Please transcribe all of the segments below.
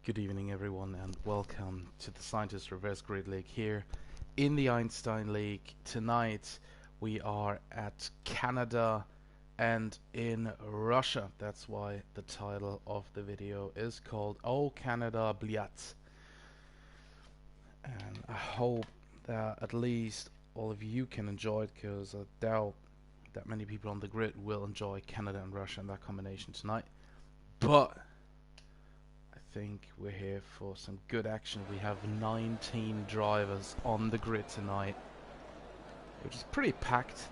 Good evening everyone and welcome to the Scientist Reverse Grid League here in the Einstein League. Tonight we are at Canada and in Russia. That's why the title of the video is called Oh Canada Blyat. And I hope that at least all of you can enjoy it, because I doubt that many people on the grid will enjoy Canada and Russia and that combination tonight. But I think we're here for some good action. We have 19 drivers on the grid tonight, which is pretty packed.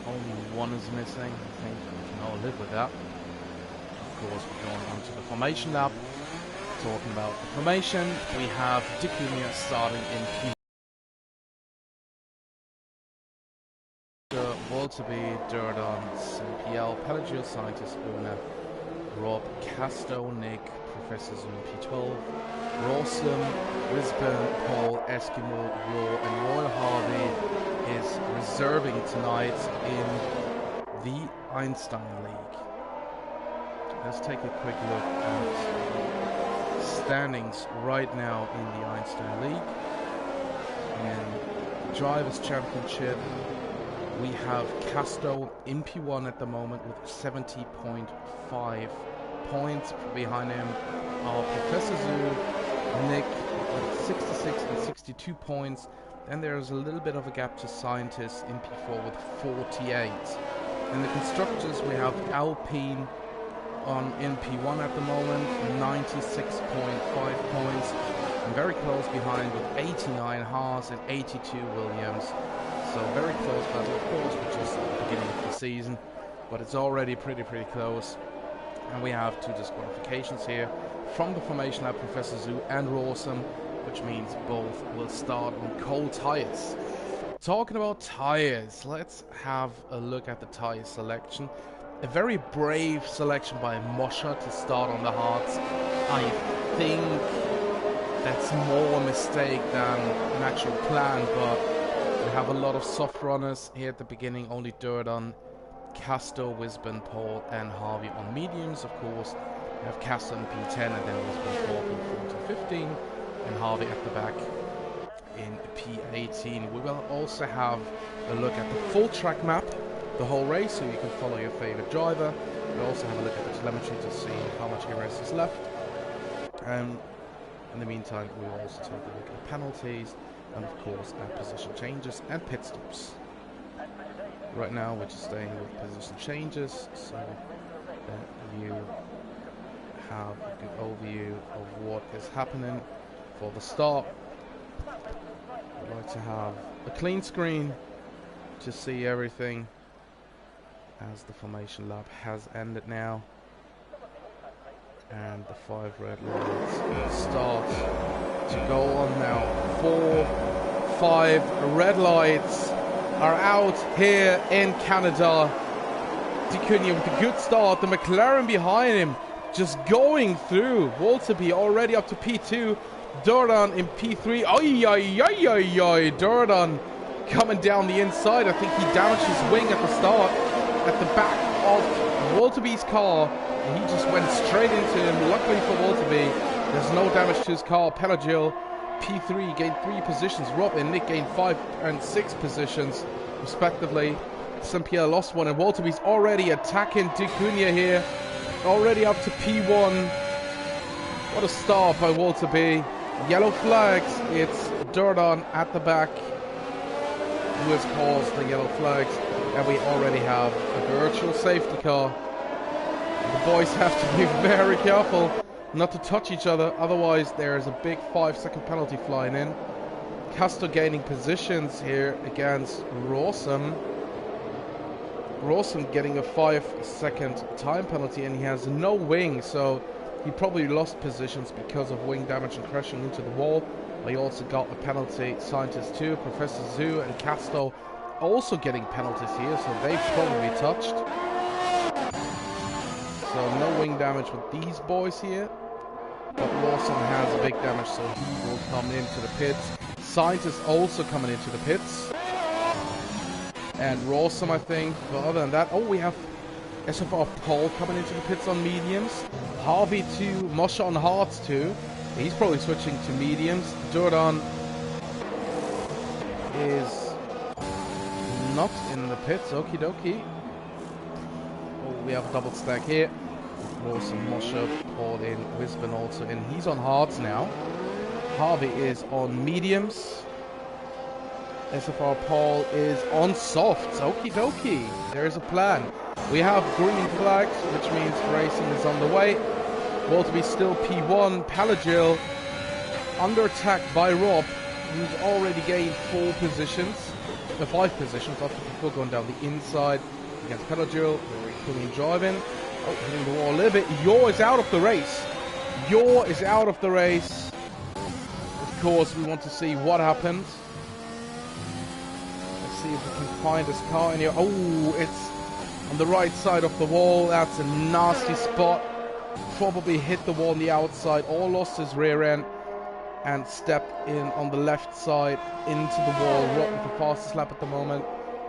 Only one is missing. I think we can all live with that. Of course, we're going on to the formation lab. Talking about the formation, we have Dicunia starting in P. Voltaby, Durdan, CPL, Pelagio, Scientist, Una, Rob, Casto, Nick, Professor Zoom P12, Rawsome, Wisburn, Paul, Eskimo, Raw, and Roy Harvey is reserving tonight in the Einstein League. Let's take a quick look at standings right now in the Einstein League. In Drivers' Championship, we have Casto in P1 at the moment with 70.5 points. Behind him are Professor Zoo, Nick with 66 and 62 points. Then there's a little bit of a gap to Scientists in P4 with 48. In the Constructors, we have Alpine in P1 at the moment, 96.5 points. And very close behind with 89 Haas and 82 Williams. So very close battle, of course, which is the beginning of the season, but it's already pretty close. And we have two disqualifications here from the formation lab, Professor Zoo and Rawsome, which means both will start on cold tires. Talking about tires, let's have a look at the tire selection. A very brave selection by Mosher to start on the hards. I think that's more a mistake than an actual plan, but we have a lot of soft runners here at the beginning. Only Durdan, Casto, Wisburn, Paul, and Harvey on mediums. Of course, we have Casto in P10, and then Wisburn, Paul in 14-15, and Harvey at the back in P18. We will also have a look at the full track map, the whole race, so you can follow your favorite driver. We'll also have a look at the telemetry to see how much race is left. In the meantime, we'll also take a look at penalties, and of course at position changes and pit stops. Right now we're just staying with position changes, so that you have a good overview of what is happening for the start. I'd like to have a clean screen to see everything, as the formation lab has ended now. And the 5 red lights start to go on now. 4, 5 red lights are out here in Canada. Dicunia with a good start. The McLaren behind him just going through. Voltaby already up to P2. Durdan in P3. Ay. Durdan coming down the inside. I think he damaged his wing at the start, at the back of Voltaby's car. And he just went straight into him. Luckily for Voltaby, there's no damage to his car. Pelagio, P3, gained 3 positions. Rob and Nick gained 5 and 6 positions, respectively. Saint-Pierre lost 1, and Voltaby's already attacking Dicunia here. Already up to P1. What a start by Voltaby. Yellow flags. It's Durdan at the back who has caused the yellow flags. And we already have a virtual safety car. The boys have to be very careful not to touch each other, otherwise there is a big 5-second penalty flying in. Casto gaining positions here against Rawsome. Rawsome getting a 5-second time penalty, and he has no wing, so he probably lost positions because of wing damage and crashing into the wall. He also got a penalty. Scientist 2, Professor Zoo and Casto also getting penalties here, so they've probably touched. So no wing damage with these boys here. But Rawsome has big damage, so he will come into the pits. Scientist also coming into the pits. And Rawsome, I think. But other than that, oh, we have SFR Paul coming into the pits on mediums. Harvey to Moshe on hards too. He's probably switching to mediums. Jordan is not in the pits. Okie dokie. Oh, we have a double stack here. Awesome. Moshe, Paul in, Wisben also in. He's on hards now. Harvey is on mediums. SFR Paul is on softs. Okie dokie. There's a plan. We have green flags, which means racing is on the way. Will to be still P1. Palagil under attack by Rob, who's already gained 5 positions after before going down the inside against Palagil. Pulling driving. Oh, hitting the wall a little bit. Yor is out of the race. Yor is out of the race. Of course, we want to see what happens. Let's see if we can find his car in here. Oh, it's on the right side of the wall. That's a nasty spot. Probably hit the wall on the outside, or lost his rear end and stepped in on the left side into the wall. Rock with the fastest lap at the moment.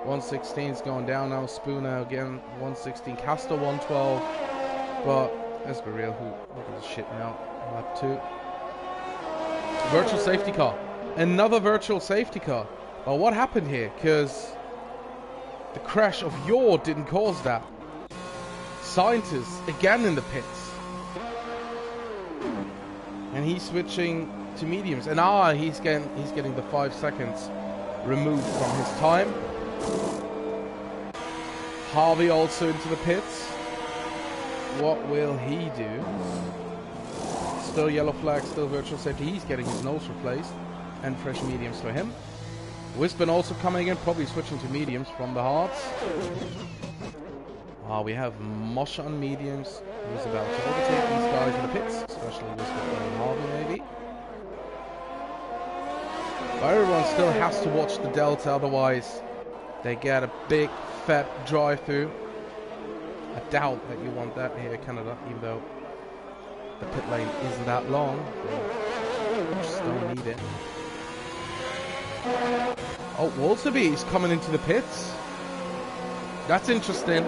116 is going down now. Spooner again, 116. Castor 112. But let's be real, look at this shit now. Lap 2. Virtual safety car. Another virtual safety car. Well, what happened here? Because the crash of Yor didn't cause that. Scientists again in the pits. And he's switching to mediums. And he's getting the 5 seconds removed from his time. Harvey also into the pits. What will he do? Still yellow flag, still virtual safety. He's getting his nose replaced. And fresh mediums for him. Wisben also coming in, probably switching to mediums from the hards. We have Moshe on mediums, who's about to overtake these guys in the pits, especially Wisben and Harvey maybe. But everyone still has to watch the delta, otherwise they get a big fat drive-through. I doubt that you want that here in Canada, even though the pit lane isn't that long. You just don't need it. Oh, Wolselby is coming into the pits. That's interesting.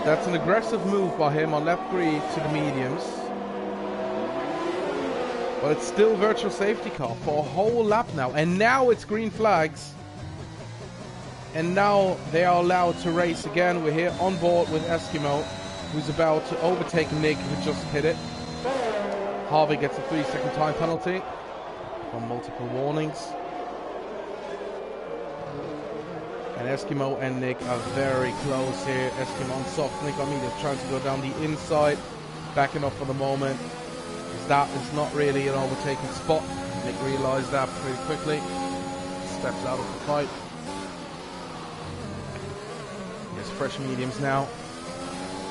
That's an aggressive move by him on lap 3 to the mediums. But it's still virtual safety car for a whole lap now. And now it's green flags. And now they are allowed to race again. We're here on board with Eskimo, who's about to overtake Nick, who just hit it. Harvey gets a 3-second time penalty from multiple warnings. And Eskimo and Nick are very close here. Eskimo on soft, Nick on medium, trying to go down the inside. Backing off for the moment. That is not really an overtaking spot. Nick realized that pretty quickly. Steps out of the fight. There's fresh mediums now.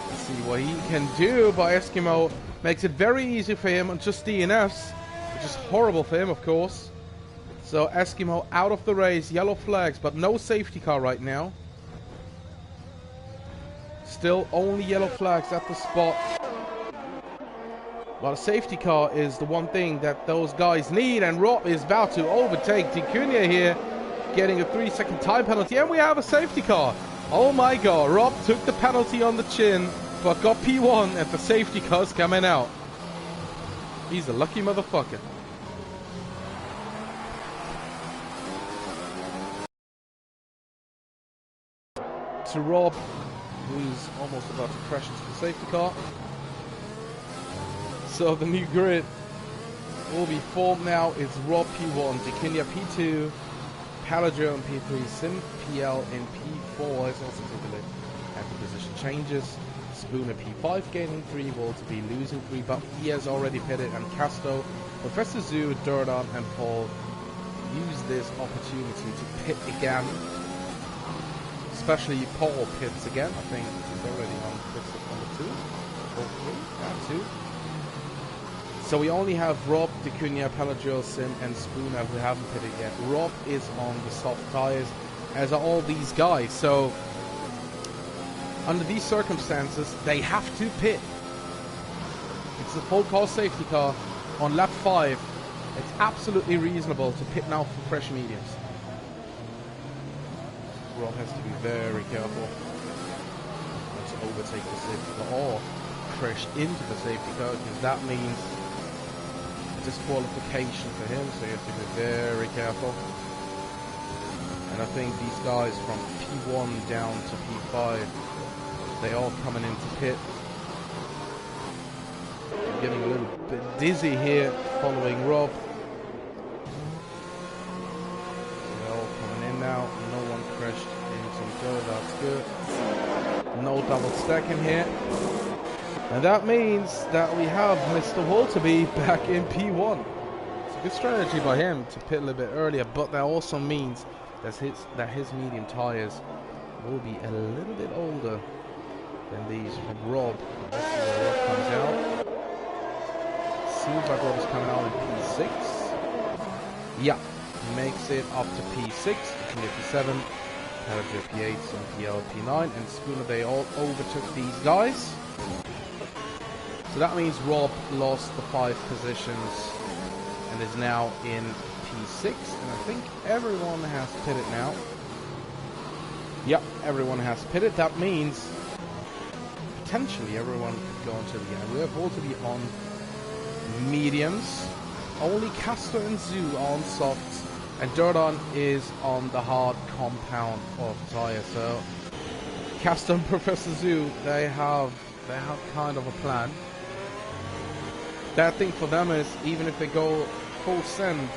Let's see what he can do, but Eskimo makes it very easy for him on just DNFs, which is horrible for him, of course. So Eskimo out of the race, yellow flags, but no safety car right now. Still only yellow flags at the spot. Well, a safety car is the one thing that those guys need, and Rob is about to overtake Ticunia here, getting a 3-second time penalty, and we have a safety car. Oh my god, Rob took the penalty on the chin, but got P1, and the safety car's coming out. He's a lucky motherfucker. To Rob, who's almost about to crash into the safety car. So the new grid will be formed now. It's Rob P1, Dikinia P2, Paladro in P3, Sim PL in P4. Let's also take a look at the position changes. Spooner P5 gaining 3, Will to be losing 3, but he has already pitted, and Casto, Professor Zoo, Durdan and Paul use this opportunity to pit again. Especially Paul pits again. I think he's already on pits at number 2 or 3. 2. So we only have Rob, Dicunia, Paladro, Sim and Spooner who haven't pitted yet. Rob is on the soft tires, as are all these guys. So under these circumstances, they have to pit. It's a full car safety car on lap 5. It's absolutely reasonable to pit now for fresh mediums. Rob has to be very careful not to overtake the safety car or crash into the safety car, because that means disqualification for him, so you have to be very careful. And I think these guys from P1 down to P5, they all coming into pit. I'm getting a little bit dizzy here following Rob. They're all coming in now. No one crashed into each other, that's good. No double stacking here. And that means that we have Mr. Walterby back in P1. It's a good strategy by him to pit a little bit earlier, but that also means that his medium tires will be a little bit older than these from Rob. Let's see where Rob comes out. Seems like Rob is coming out in P6. Yeah, makes it up to P6. He can get P7, Pelagier P8, some PL P9, and Spooner, they all overtook these guys. So that means Rob lost the 5 positions and is now in P6, and I think everyone has pitted now. Yep, everyone has pitted. That means potentially everyone could go into the end. We have all to be on mediums. Only Castor and Zoo are on softs, and Jordan is on the hard compound of tire. So Castor and Professor Zoo, they have kind of a plan. That thing for them is, even if they go full send,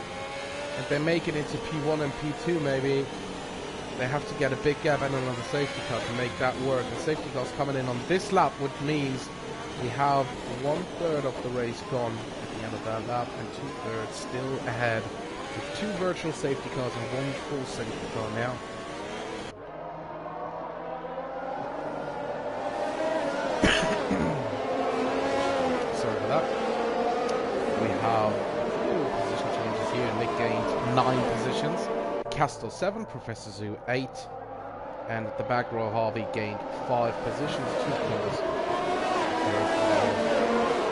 if they make it into P1 and P2, maybe they have to get a big gap and another safety car to make that work. The safety car's coming in on this lap, which means we have 1/3 of the race gone at the end of that lap, and 2/3 still ahead, with 2 virtual safety cars and 1 full safety car now. Sorry for that. We have position changes here. Nick gained 9 positions. Castle 7, Professor Zoo 8, and at the back row Harvey gained 5 positions, 2 points.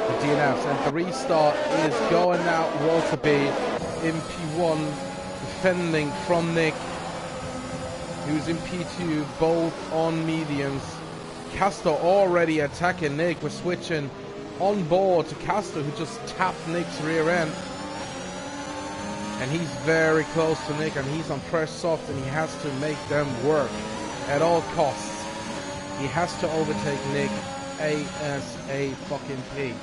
The DNFs, and the restart is going out. Walterby in P1, defending from Nick, who's in P2, both on mediums. Castor already attacking Nick. We're switching on board to Castor, who just tapped Nick's rear end. And he's very close to Nick, and he's on fresh soft, and he has to make them work at all costs. He has to overtake Nick ASAP.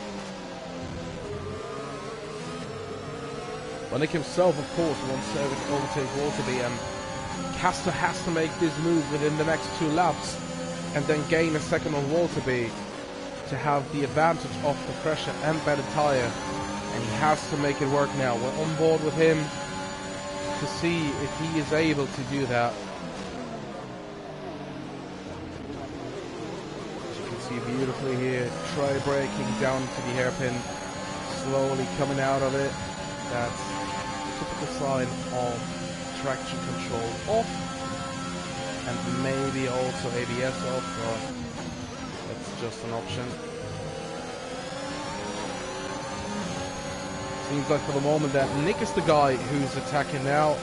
But Nick himself, of course, wants to overtake Walterby, and Castor has to make this move within the next 2 laps, and then gain a second on Walterby to have the advantage of the pressure and better tire. And he has to make it work now. We're on board with him to see if he is able to do that. As you can see beautifully here, try braking down to the hairpin, slowly coming out of it. That's a typical sign of traction control off, and maybe also ABS off, but that's just an option. Seems like for the moment that Nick is the guy who's attacking now,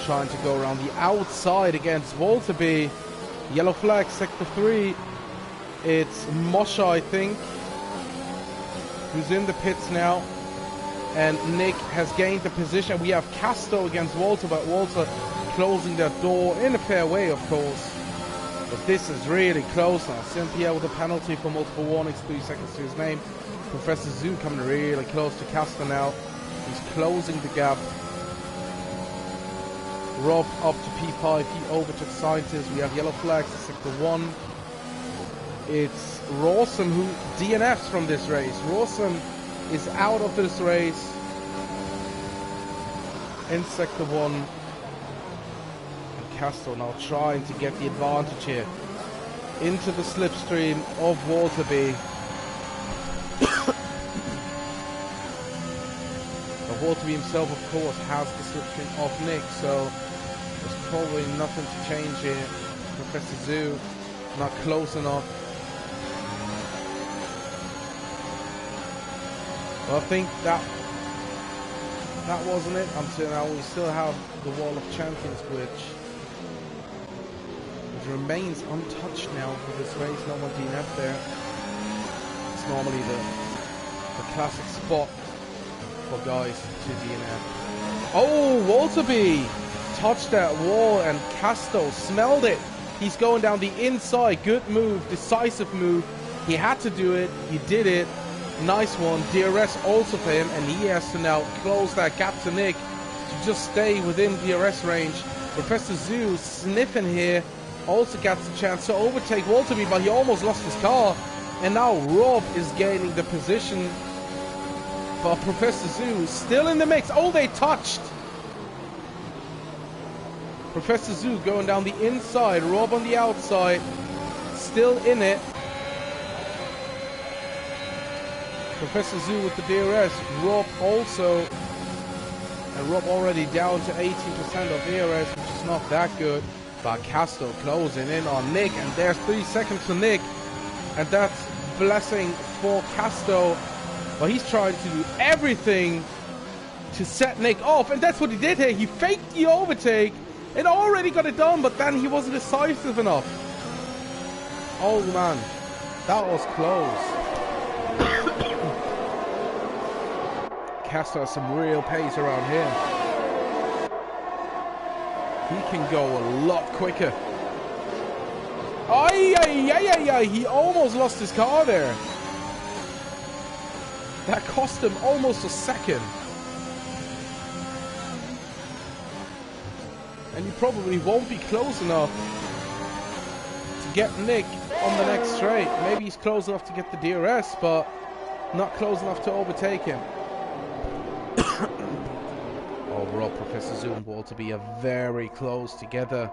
trying to go around the outside against Walterby. Yellow flag, sector 3. It's Moshe, I think, who's in the pits now. And Nick has gained the position. We have Casto against Walter, but Walter closing that door in a fair way, of course. But this is really close now. Saint-Pierre with a penalty for multiple warnings, 3 seconds to his name. Professor Zoo coming really close to Castor now. He's closing the gap. Rob up to P5. He overtook Scientist. We have yellow flags to sector 1. It's Rawson who DNFs from this race. Rawson is out of this race in sector 1. And Castor now trying to get the advantage here into the slipstream of Walterby. Walterby himself, of course, has the slipstream of Nick, so there's probably nothing to change here. Professor Zoo not close enough. Well, I think that wasn't it until now. We still have the Wall of Champions, which remains untouched now for this race. No more DNF there. It's normally the classic spot for guys to DNF. Oh, Walterby touched that wall and Casto smelled it. He's going down the inside. Good move, decisive move. He had to do it. He did it. Nice one. DRS also for him, and he has to now close that gap to Nick to just stay within DRS range. Professor Zoo sniffing here. Also gets a chance to overtake Walterby, but he almost lost his car. And now Rob is gaining the position. But Professor Zoo still in the mix. Oh, they touched. Professor Zoo going down the inside. Rob on the outside. Still in it. Professor Zoo with the DRS. Rob also. And Rob already down to 18% of DRS, which is not that good. But Casto closing in on Nick. And there's 3 seconds for Nick. And that's blessing for Casto. But he's trying to do everything to set Nick off. And that's what he did here. He faked the overtake. And already got it done. But then he wasn't decisive enough. Oh man. That was close. Casto has some real pace around here. He can go a lot quicker. He almost lost his car there. That cost him almost a second. And he probably won't be close enough to get Nick on the next straight. Maybe he's close enough to get the DRS, but not close enough to overtake him. Overall, Professor Zoo and Walterby are very close together.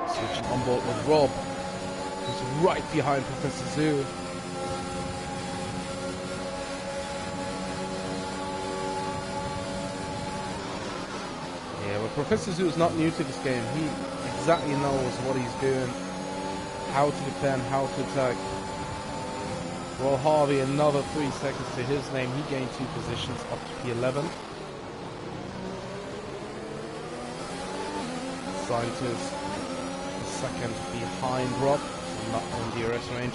Switching on board with Rob, who's right behind Professor Zoo. Yeah, but Professor Zoo is not new to this game. He exactly knows what he's doing, how to defend, how to attack. Well, Harvey, another 3 seconds to his name. He gained 2 positions up to P11. Scientist second behind Rob, so not on DRS range.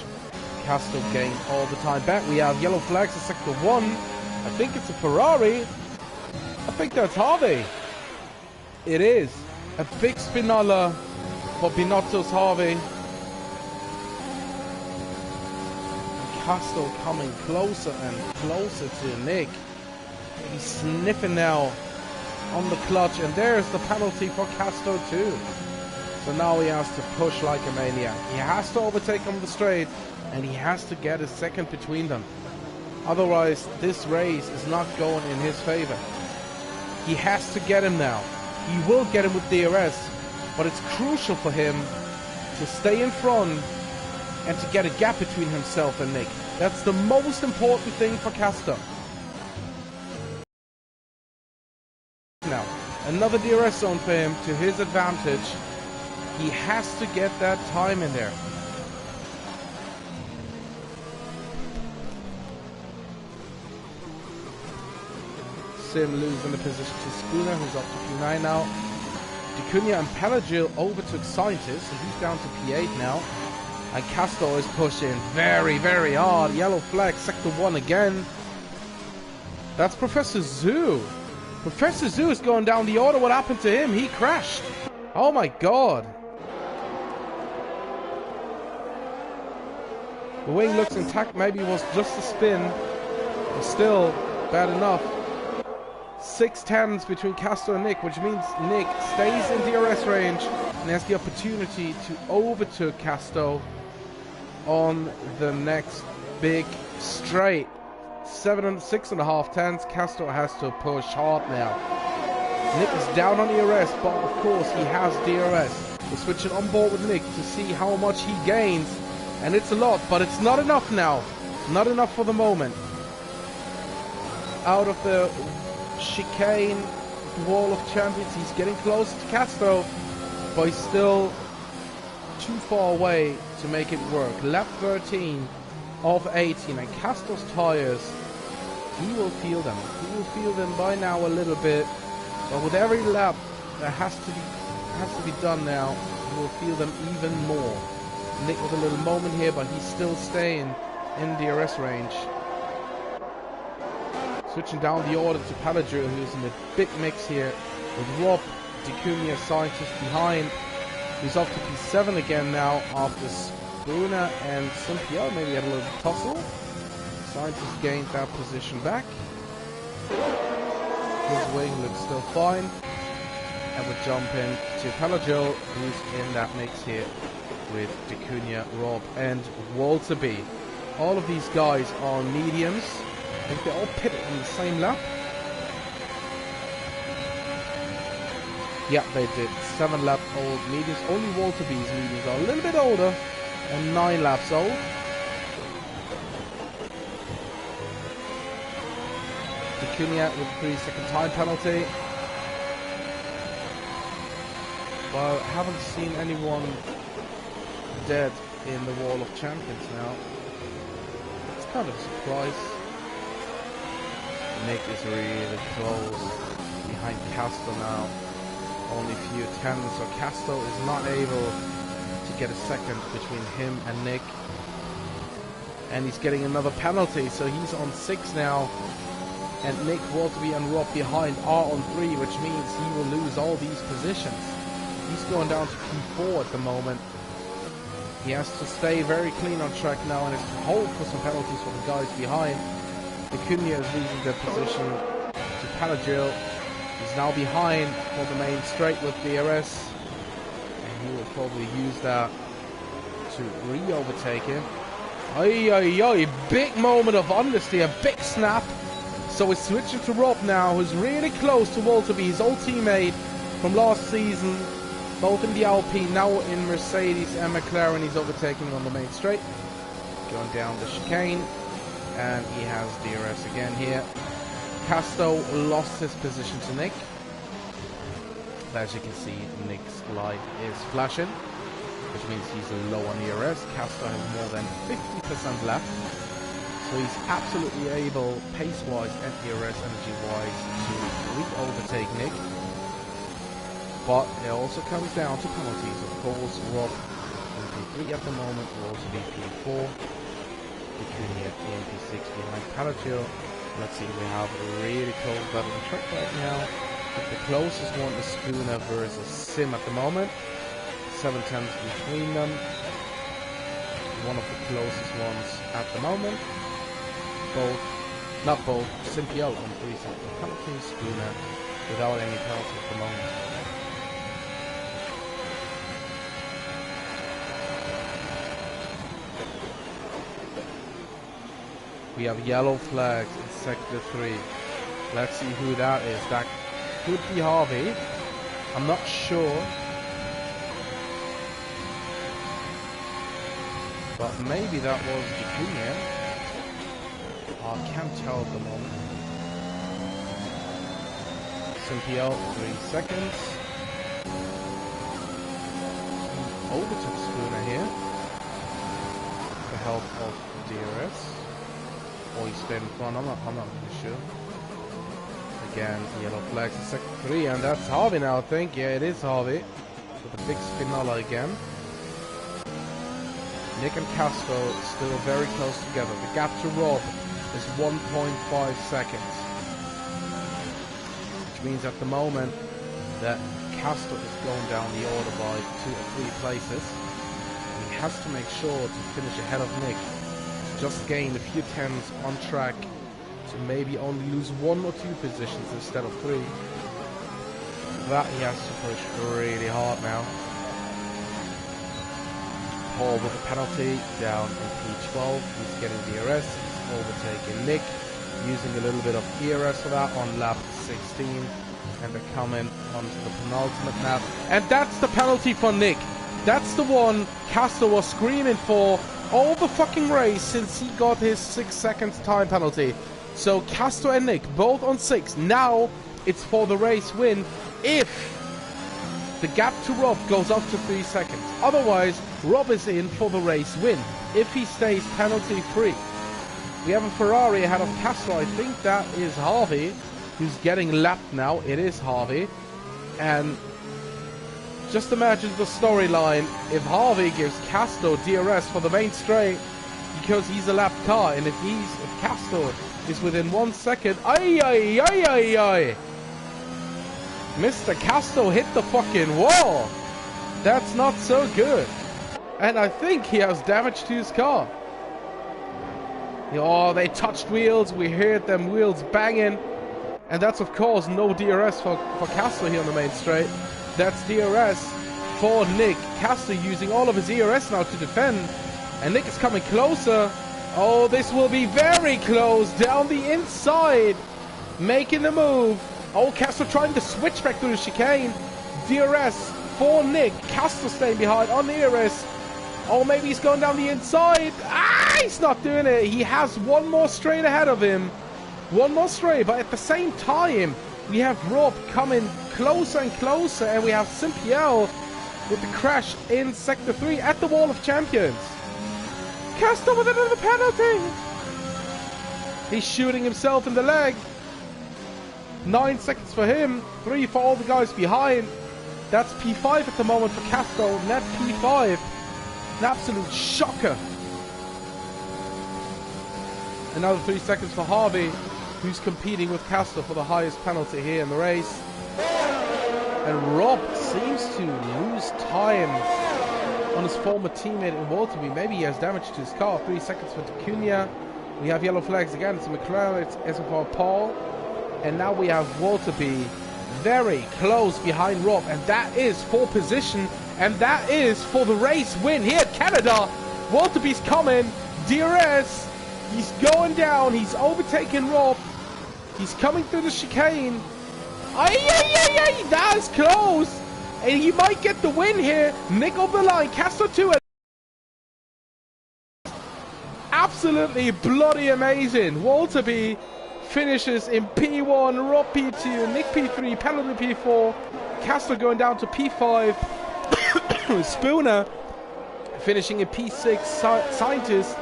Casto gained all the time back. We have yellow flags in sector 1. I think it's a Ferrari. I think that's Harvey. It is. A big spinola for Binotto's Harvey. Casto coming closer and closer to Nick. He's sniffing now on the clutch, and there's the penalty for Casto too. So now he has to push like a maniac. He has to overtake him on the straight, and he has to get a second between them. Otherwise, this race is not going in his favor. He has to get him now. He will get him with DRS, but it's crucial for him to stay in front and to get a gap between himself and Nick. That's the most important thing for Casto. Now, another DRS zone for him to his advantage. He has to get that time in there. Sim losing the position to Spooner, who's up to P9 now. D'Cunha and Pelagil overtook Scientist, and he's down to P8 now. And Casto is pushing very, very hard. Yellow flag, sector 1 again. That's Professor Zoo. Professor Zoo is going down the order. What happened to him? He crashed. Oh my god. The wing looks intact. Maybe it was just a spin. But still, bad enough. 6/10s between Casto and Nick, which means Nick stays in DRS range and has the opportunity to overtake Casto on the next big straight. 6.5 tenths. Casto has to push hard now. Nick is down on DRS, but of course he has DRS. We're switching on board with Nick to see how much he gains, and it's a lot, but it's not enough now. Not enough for the moment. Out of the chicane, wall of champions, he's getting closer to Casto, but he's still too far away to make it work. Lap 13 of 18, and Casto's tires, he will feel them. He will feel them by now a little bit, but with every lap that has to be done now, you will feel them even more. Nick with a little moment here, but he's still staying in DRS range. Switching down the order to Palladrill, who's in the big mix here with Rob, D'Cunha, Scientist behind. He's off to P7 again now after Spooner and Simpio maybe had a little tussle. Scientist gained that position back. His wing looks still fine. And we're jumping to Palladrill, who's in that mix here with D'Cunha, Rob and Walter B. All of these guys are mediums. I think they're all pitted in the same lap. Yeah, they did. 7 lap old mediums. Only Walter B's mediums are a little bit older and 9 laps old. D'Cunha with a 3-second time penalty. Well, I haven't seen anyone dead in the Wall of Champions now. It's kind of a surprise. Nick is really close behind Castro now. Only a few tenths, so Castro is not able to get a second between him and Nick. And he's getting another penalty, so he's on 6 now. And Nick, Walterby and Rob behind are on 3, which means he will lose all these positions. He's going down to P4 at the moment. He has to stay very clean on track now and has to hope for some penalties for the guys behind. D'Cunha is losing their position to Palladrill. He's now behind for the main straight with DRS. And he will probably use that to re-overtake him. Big moment of honesty, a big snap. So we're switching to Rob now, who's really close to Walter B, his old teammate from last season. Both in the Alpine, now in Mercedes and McLaren. He's overtaking on the main straight. Going down the chicane. And he has DRS again here. Casto lost his position to Nick. As you can see, Nick's light is flashing, which means he's low on DRS. Casto has more than 50% left. So he's absolutely able, pace-wise and DRS energy-wise, to re-overtake Nick. But it also comes down to penalties. Of course, Rob in P3 at the moment, will also be P4. D'Cunha in P6 behind Palladrill. Let's see, we have a really close battle on track right now. The closest one is Spooner versus Sim at the moment. 7 tenths between them. One of the closest ones at the moment. Simpio on 3-second penalty, Spooner without any penalty at the moment. We have yellow flags in sector 3. Let's see who that is. That could be Harvey. I'm not sure. But maybe that was D'Cunha. I can't tell at the moment. Simpio, 3 seconds. Overtook Spooner here. With the help of DRS. Or he stayed in front, I'm not really sure. Again, yellow flags in sector 3, and that's Harvey now, I think. Yeah, it is Harvey. With a big Spinola again. Nick and Castro still very close together. The gap to Rob is 1.5 seconds. Which means at the moment that Castro is going down the order by 2 or 3 places. And he has to make sure to finish ahead of Nick. Just gain a few tenths on track to maybe only lose 1 or 2 positions instead of 3. That he has to push really hard now. Paul with a penalty down in P12. He's getting DRS. He's overtaking Nick, using a little bit of DRS for that on lap 16. And they're coming onto the penultimate lap. And that's the penalty for Nick. That's the one Castro was screaming for all the fucking race since he got his 6 seconds time penalty. So Castro and Nick both on 6. Now it's for the race win if the gap to Rob goes up to 3 seconds. Otherwise, Rob is in for the race win if he stays penalty free. We have a Ferrari ahead of Castro. I think that is Harvey who's getting lapped now. It is Harvey. And Just imagine the storyline if Harvey gives Castro DRS for the main straight because he's a lapped car, and if Castro is within 1 second, Mr. Castro hit the fucking wall. That's not so good. And I think he has damage to his car. Oh, they touched wheels. We heard them wheels banging. And that's, of course, no DRS for Castro here on the main straight. That's DRS for Nick. Castro using all of his ERS now to defend. And Nick is coming closer. Oh, this will be very close. Down the inside. Making the move. Oh, Castro trying to switch back through the chicane. DRS for Nick. Castro staying behind on the ERS. Oh, maybe he's going down the inside. Ah, he's not doing it. He has one more straight ahead of him. One more straight, but at the same time, we have Rob coming closer and closer, and we have Simpiel with the crash in Sector 3 at the Wall of Champions. Castro with another penalty. He's shooting himself in the leg. 9 seconds for him, 3 for all the guys behind. That's P5 at the moment for Castro, net P5. An absolute shocker. Another 3 seconds for Harvey, who's competing with Castro for the highest penalty here in the race. And Rob seems to lose time on his former teammate in Walterby. Maybe he has damage to his car. 3 seconds for Acuna. We have yellow flags again. It's McLaren, it's SFR Paul. And now we have Walterby very close behind Rob. And that is for position. And that is for the race win here at Canada. Walterby's coming. DRS. He's going down. He's overtaking Rob. He's coming through the chicane. That is close. And he might get the win here. Nick over the line. Castro 2. Absolutely bloody amazing. Walterby finishes in P1, Rob P2, Nick P3, penalty P4. Castro going down to P5. Spooner finishing in P6. Scientist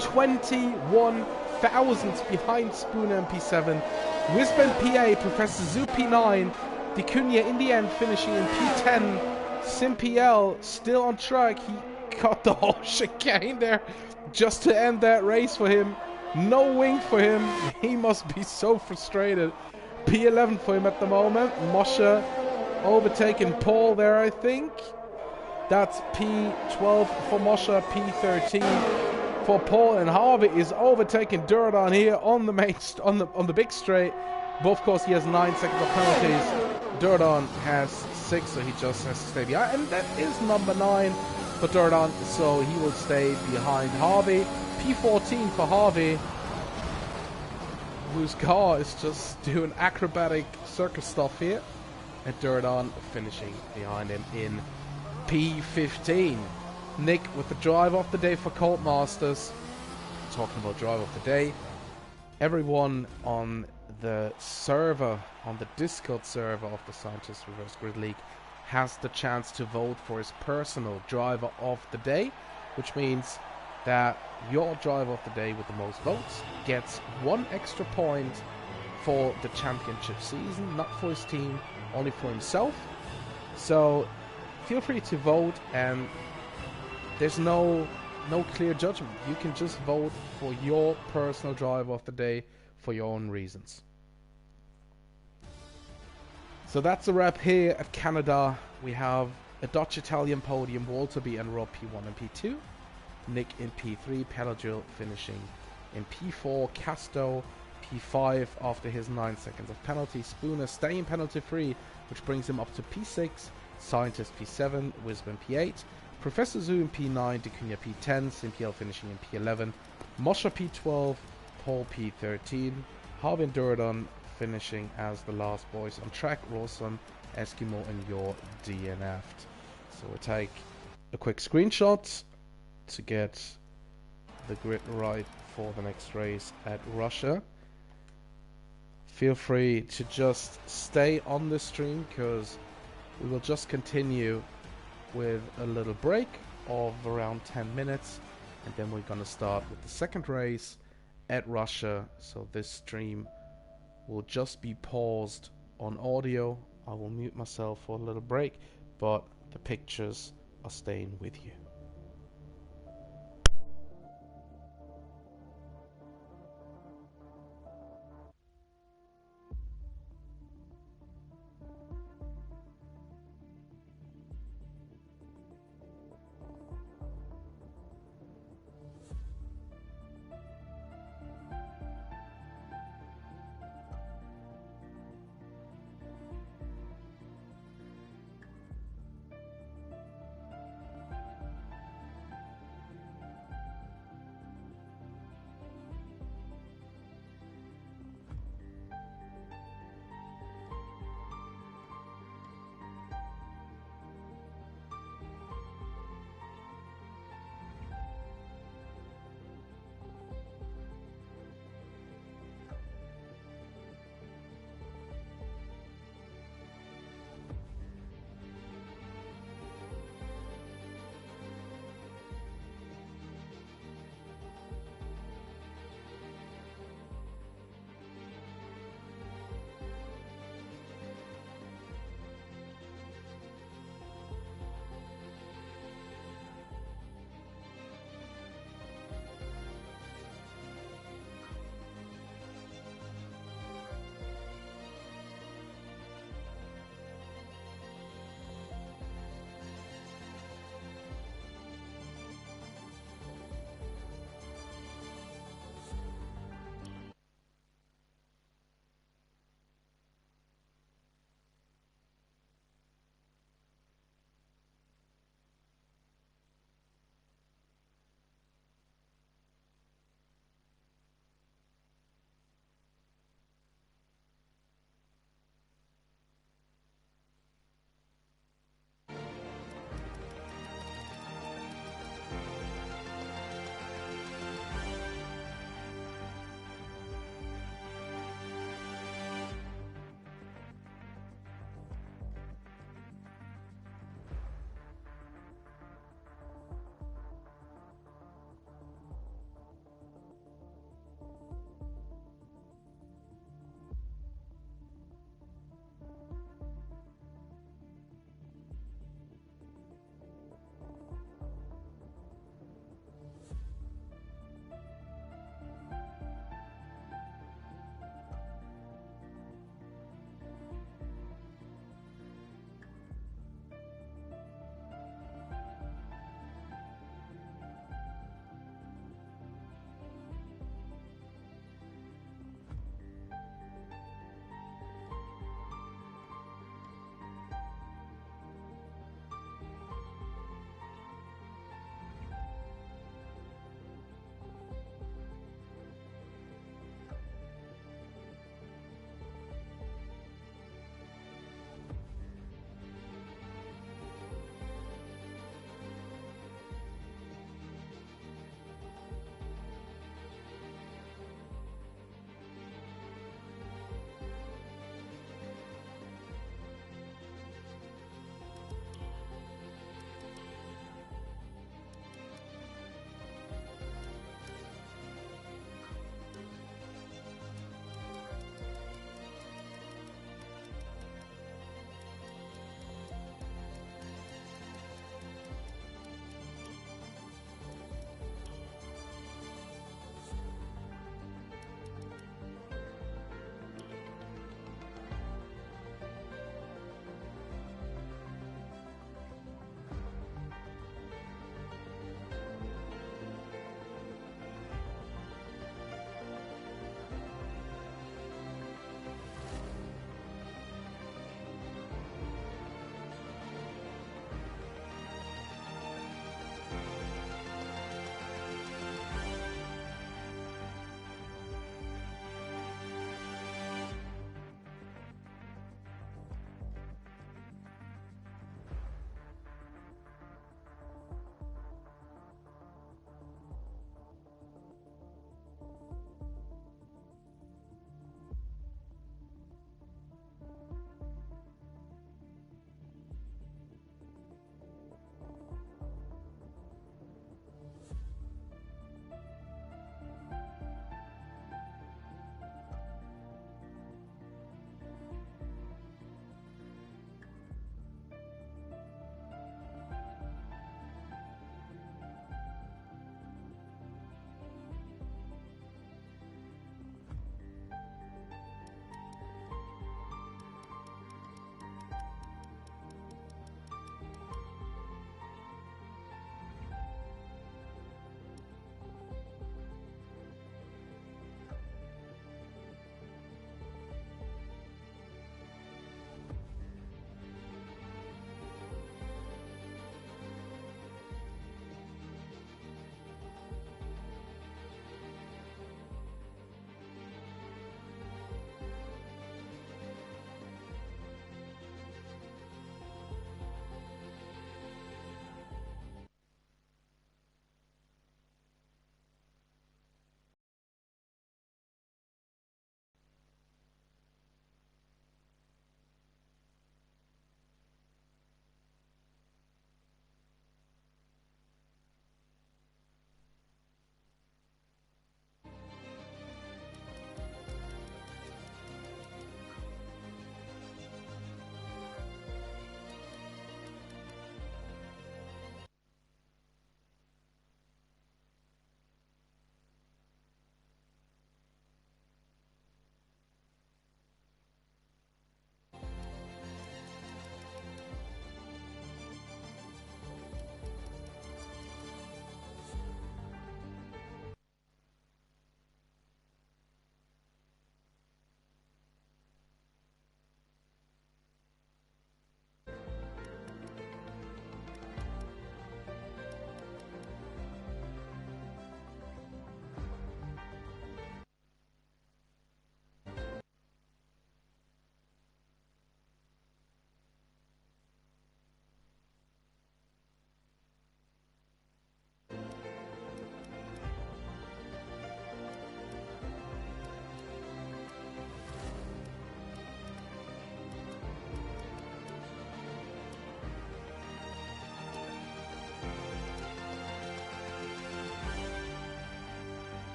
21 thousandths behind Spooner in P7. Wisben P8, Professor Zoo P9. Dicunia in the end finishing in P10. Simpiel still on track. He got the whole chicane there just to end that race for him. No wing for him. He must be so frustrated. P11 for him at the moment. Moshe overtaking Paul there, I think. That's P12 for Moshe, P13 for Paul, and Harvey is overtaking Durdan here on the main on the big straight. But of course he has 9 seconds of penalties. Durdan has 6, so he just has to stay behind, and that is number 9 for Durdan, so he will stay behind Harvey. P14 for Harvey, whose car is just doing acrobatic circus stuff here, and Durdan finishing behind him in P15. Nick with the drive of the day for Colt Masters. Talking about drive of the day, everyone on the server, on the Discord server of the Scientist Reverse Grid League, has the chance to vote for his personal driver of the day, which means that your driver of the day with the most votes gets 1 extra point for the championship season, not for his team, only for himself. So feel free to vote, and there's no clear judgment. You can just vote for your personal driver of the day for your own reasons. So that's a wrap here at Canada. We have a Dutch Italian podium, Walterby and Rob P1 and P2. Nick in P3, Pelagil finishing in P4, Casto P5 after his 9 seconds of penalty, Spooner staying penalty free, which brings him up to P6, Scientist P7, Wisben P8, Professor Zoo in P9, Dicunia P10, Simpiel finishing in P11, Moshe P12, Paul P13, Harvey and Durdan finishing as the last boys on track, Rawson, Eskimo and your DNF'd. So we'll take a quick screenshot to get the grid right for the next race at Russia. Feel free to just stay on the stream, because we will just continue with a little break of around 10 minutes, and then we're gonna start with the second race at Russia. So this stream will just be paused on audio. I will mute myself for a little break, but the pictures are staying with you.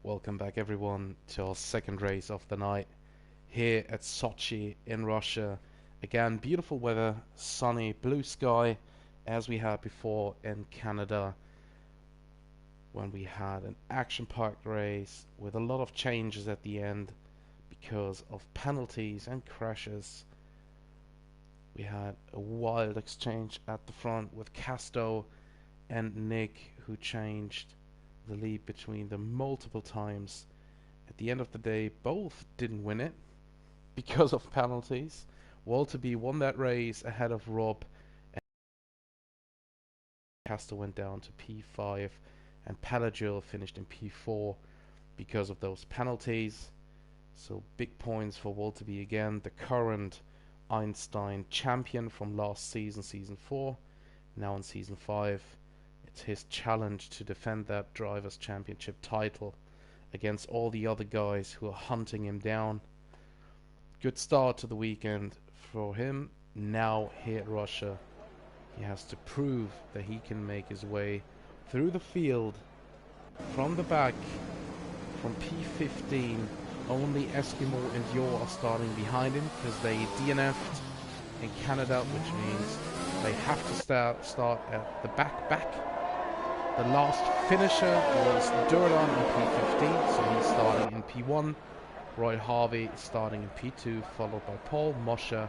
Welcome back everyone to our second race of the night here at Sochi in Russia. Again, beautiful weather, sunny, blue sky, as we had before in Canada when we had an action-packed race with a lot of changes at the end because of penalties and crashes. We had a wild exchange at the front with Casto and Nick, who changed the lead between them multiple times. At the end of the day, both didn't win it because of penalties. Walter B won that race ahead of Rob, and Casto went down to P5, and Pelagil finished in P4 because of those penalties. So big points for Walter B again, the current Einstein champion from last season, season 4, now in season 5. It's his challenge to defend that Drivers' Championship title against all the other guys who are hunting him down. Good start to the weekend for him. Now here at Russia, he has to prove that he can make his way through the field from the back from P15. Only Eskimo and Yor are starting behind him because they DNF'd in Canada, which means they have to start at the back. The last finisher was Durlan in P15, so he's starting in P1. Roy Harvey is starting in P2, followed by Paul, Moshe,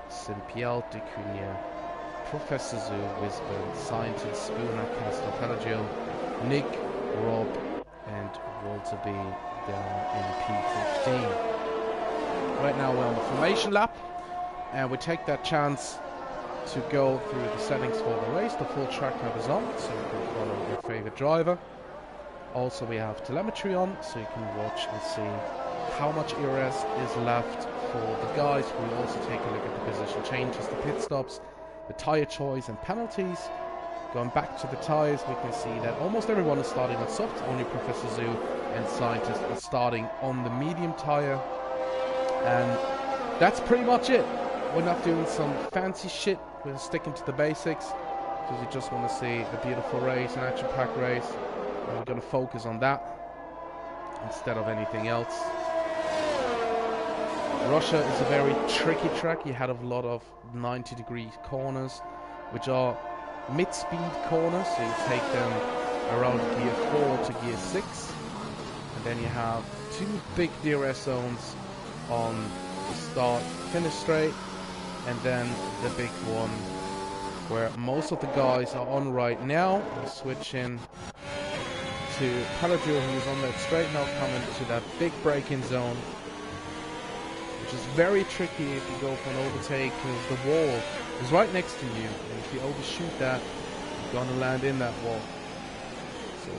Simpiel, De Cunha, Professor Zoo, Wisburn, Scientist, Spooner, Castor, Pelagil, Nick, Rob, and Walter B down in P15. Right now we're on the formation lap, and we take that chance to go through the settings for the race. The full track map is on, so you can follow your favorite driver. Also we have telemetry on, so you can watch and see how much ERS is left for the guys. We'll also take a look at the position changes, the pit stops, the tyre choice and penalties. Going back to the tyres, we can see that almost everyone is starting on soft, only Professor Zoo and Scientist are starting on the medium tyre. And that's pretty much it. We're not doing some fancy shit. We're sticking to the basics because we just want to see a beautiful race, an action-packed race, and we're going to focus on that instead of anything else. Russia is a very tricky track. You had a lot of 90-degree corners, which are mid-speed corners, so you take them around gear 4 to gear 6, and then you have two big DRS zones on the start-finish straight, and then the big one where most of the guys are on right now. We switch in to Pelagil, who's on that straight now, coming to that big braking zone, which is very tricky if you go for an overtake because the wall is right next to you, and if you overshoot that, you're gonna land in that wall. So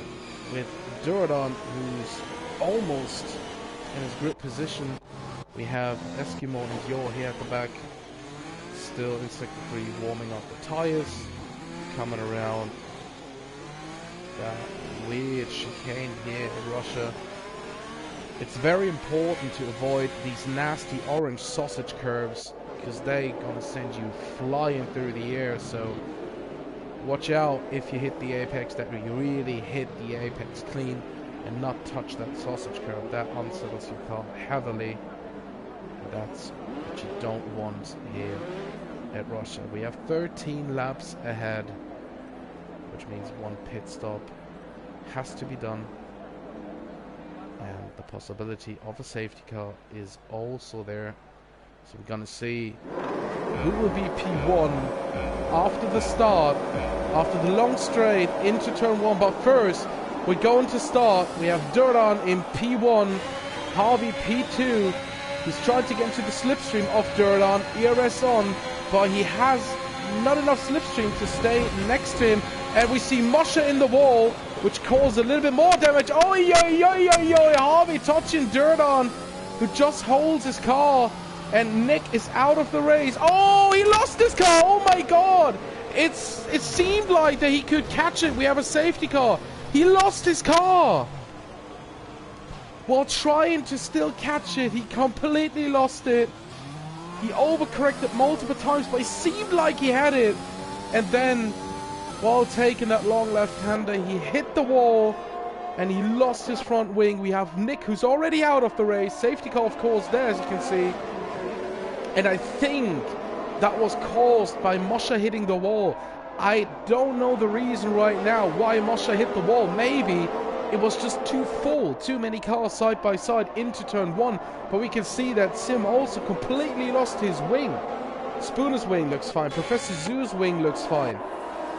with Duradon, who's almost in his grip position, we have Eskimo and Yor here at the back, still in sector 3, warming up the tires, coming around that weird chicane here in Russia. It's very important to avoid these nasty orange sausage curves because they're gonna send you flying through the air, so watch out if you hit the apex, that you really hit the apex clean and not touch that sausage curve. That unsettles your car heavily. That's what you don't want here at Russia. We have 13 laps ahead, which means one pit stop has to be done, and the possibility of a safety car is also there. So we're gonna see who will be P1 after the start, after the long straight into turn 1. But first, we're going to start. We have Durdan in P1, Harvey P2. He's trying to get into the slipstream of Durdan, ERS on, but he has not enough slipstream to stay next to him. And we see Moshe in the wall, which caused a little bit more damage. Oh, Harvey touching Durdan, who just holds his car. And Nick is out of the race. Oh, he lost his car. Oh my god. It seemed like that he could catch it. We have a safety car. He lost his car. While trying to still catch it, he completely lost it. He overcorrected multiple times, but it seemed like he had it. And then, while taking that long left-hander, he hit the wall and he lost his front wing. We have Nick, who's already out of the race. Safety car, of course, there, as you can see. And I think that was caused by Moshe hitting the wall. I don't know the reason right now why Moshe hit the wall. Maybe it was just too full, too many cars side by side into turn one. But we can see that Sim also completely lost his wing. Spooner's wing looks fine. Professor Zoo's wing looks fine.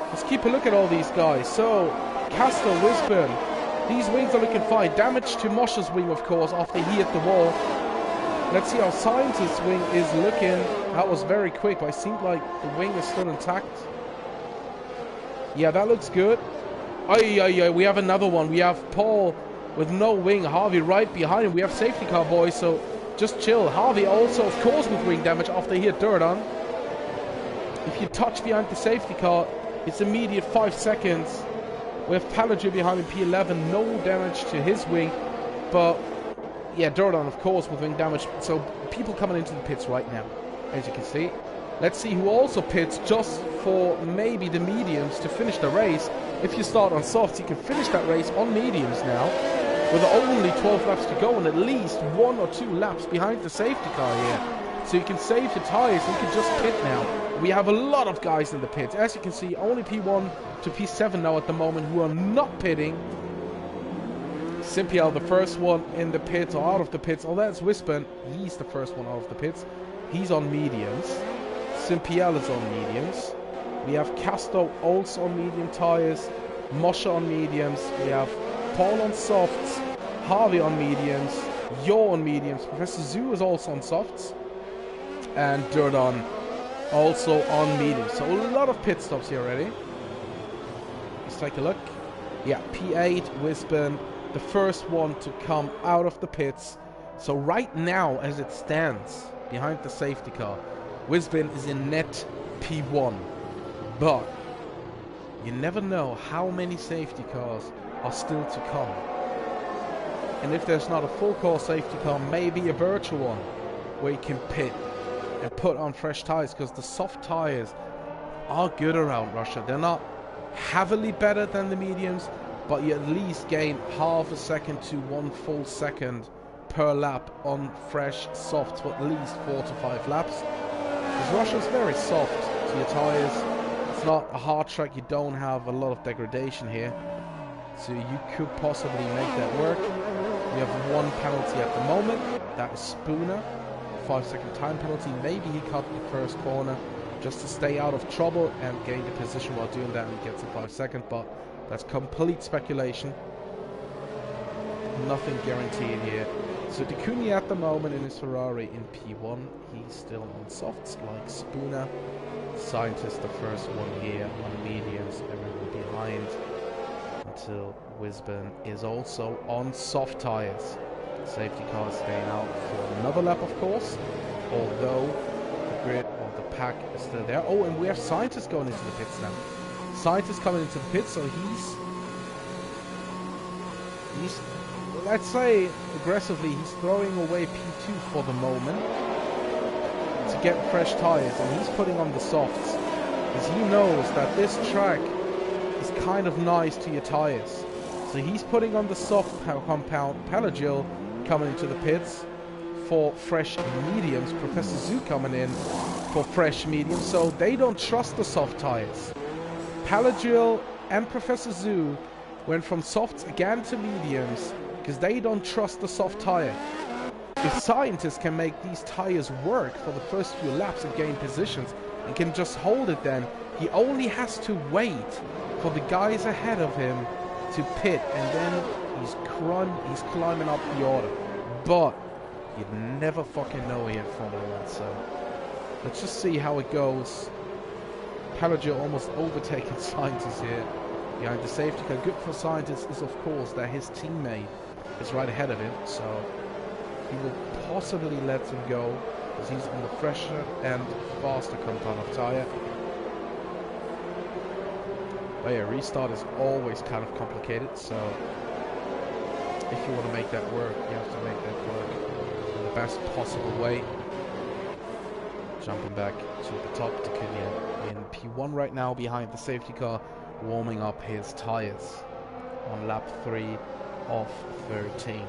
Let's keep a look at all these guys. So, Castle, Wisburn, these wings are looking fine. Damage to Moshe's wing, of course, after he hit the wall. Let's see how Scientist's wing is looking. That was very quick, but it seemed like the wing is still intact. Yeah, that looks good. We have another one. We have Paul with no wing. Harvey right behind him. We have safety car boys, so just chill. Harvey also, of course, with wing damage after he hit dirt on. If you touch behind the safety car, it's immediate 5 seconds. We have Paladin behind him, P11. No damage to his wing, but yeah, dirt on, of course, with wing damage. So people coming into the pits right now, as you can see. Let's see who also pits just for maybe the mediums to finish the race. If you start on softs, you can finish that race on mediums now, with only 12 laps to go and at least 1 or 2 laps behind the safety car here. So you can save your tyres and you can just pit now. We have a lot of guys in the pits. As you can see, only P1 to P7 now at the moment who are not pitting. Simpiel, the first one in the pits or out of the pits. Oh, that's Wisburn. He's the first one out of the pits. He's on mediums. Simpiel is on mediums. We have Casto also on medium tyres. Moshe on mediums. We have Paul on softs. Harvey on mediums. Yo on mediums. Professor Zoo is also on softs. And Durdon also on mediums. So a lot of pit stops here already. Let's take a look. Yeah, P8, Wisburn, the first one to come out of the pits. So right now, as it stands, behind the safety car, Wisburn is in net P1. But you never know how many safety cars are still to come. And if there's not a full core safety car, maybe a virtual one where you can pit and put on fresh tires, because the soft tires are good around Russia. They're not heavily better than the mediums, but you at least gain half a second to 1 full second per lap on fresh softs for at least 4 to 5 laps. Because Russia's very soft to your tires. It's not a hard track. You don't have a lot of degradation here, so you could possibly make that work. We have 1 penalty at the moment. That is Spooner. 5-second time penalty. Maybe he cut the first corner just to stay out of trouble and gain the position while doing that, and he gets a 5 second, but that's complete speculation. Nothing guaranteed here. So Decuni at the moment in his Ferrari in P1. He's still on softs like Spooner. Scientist the first one here on mediums, everyone behind, until Wisburn is also on soft tires. Safety car staying out for another lap, of course, although the grid of the pack is still there. Oh, and we have Scientist going into the pits now. Scientist coming into the pits, so he's let's say aggressively, he's throwing away P2 for the moment to get fresh tires, and he's putting on the softs because he knows that this track is kind of nice to your tires. So he's putting on the soft compound. Pelagil coming into the pits for fresh mediums. Professor Zoo coming in for fresh mediums. So they don't trust the soft tires. Pelagil and Professor Zoo went from softs again to mediums because they don't trust the soft tire. If Scientists can make these tires work for the first few laps and gain positions and can just hold it, then he only has to wait for the guys ahead of him to pit, and then he's climbing up the order. But you'd never fucking know here in Formula 1, so let's just see how it goes. Pelagil almost overtaking Scientists here behind the safety car. Good for Scientists is, of course, that his teammate is right ahead of him, so he will possibly let him go because he's on the fresher and faster compound of tire. But yeah, restart is always kind of complicated, so if you want to make that work, you have to make that work in the best possible way. Jumping back to the top, Decunian in P1 right now behind the safety car, warming up his tires on lap 3. of 13.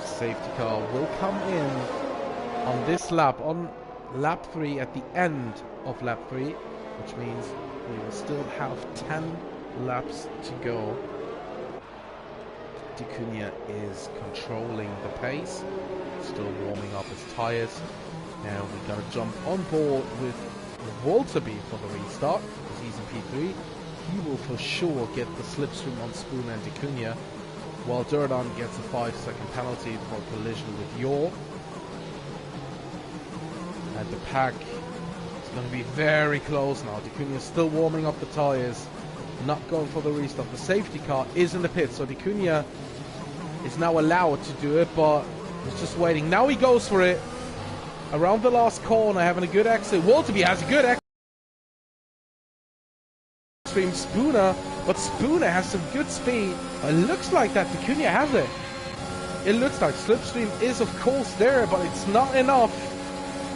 Safety car will come in on this lap, on lap 3, at the end of lap 3, which means we will still have 10 laps to go. D'Cunha is controlling the pace, still warming up his tires. Now we gotta jump on board with Walterby for the restart, because he's in P3. He will for sure get the slipstream on Spooner and D'Cunha, while Durdan gets a 5-second penalty for collision with Yor. And the pack is going to be very close now. D'Cunha is still warming up the tyres, not going for the restart. The safety car is in the pit, so D'Cunha is now allowed to do it, but he's just waiting. Now he goes for it. Around the last corner, having a good exit. Walterby has a good exit. Spooner, but Spooner has some good speed. It looks like that D'Cunha has it. It looks like slipstream is of course there, but it's not enough.